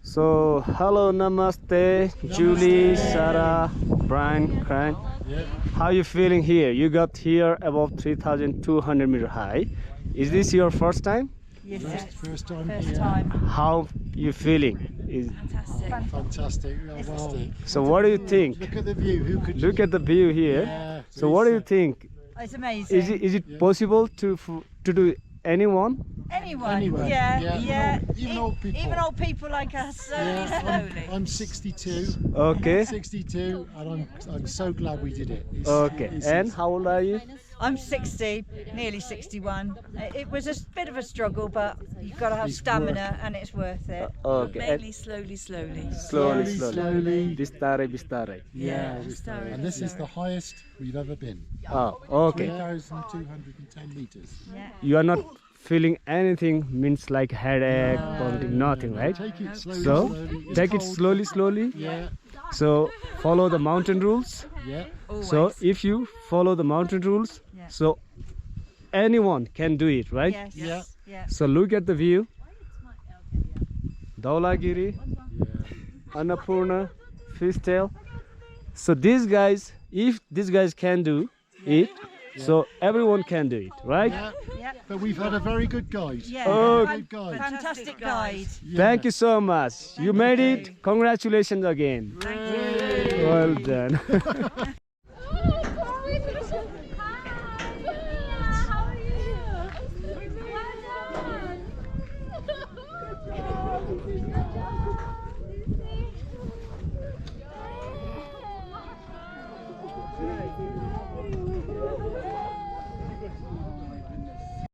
So, hello, namaste, Julie, Sarah, Brian, Cran. Yeah. How you feeling here? You got here above 3,200 meter high. Is this your first time? Yes, First time first here. time. How you feeling? Fantastic. Oh, wow. So what do you think? Look at the view. Who could Look at the view here. Yeah, So what do you think? It's amazing. Is it possible to do anyone? Anyone? Anyone, Yeah, yeah. yeah. Even old people. Even old people like us. I'm 62. Okay. 62, and I'm so glad we did it. Okay. And how old are you? I'm 60, nearly 61. It was a bit of a struggle, but you've got to have It's stamina, and it's worth it. Okay. Mainly slowly. Slowly. Bistare. Yeah, and this is the highest we've ever been. Oh, okay. 3,210 meters. Yeah. You are not feeling anything, means like headache, vomiting, nothing, right? Take it slowly. So slowly. It's take it cold. slowly. Yeah, So follow the mountain rules. yeah. So if you follow the mountain rules, Yeah. so anyone can do it, right? Yes. Yeah. Yeah. So look at the view. Dhaulagiri, Annapurna, Fishtail. So these guys, if these guys can do it, so everyone can do it, right? Yeah. Yeah. But we've had a very good guide. Yeah. Oh. Good guide. Fantastic guide. Yeah. Thank you so much. You made it. Congratulations again. Well done.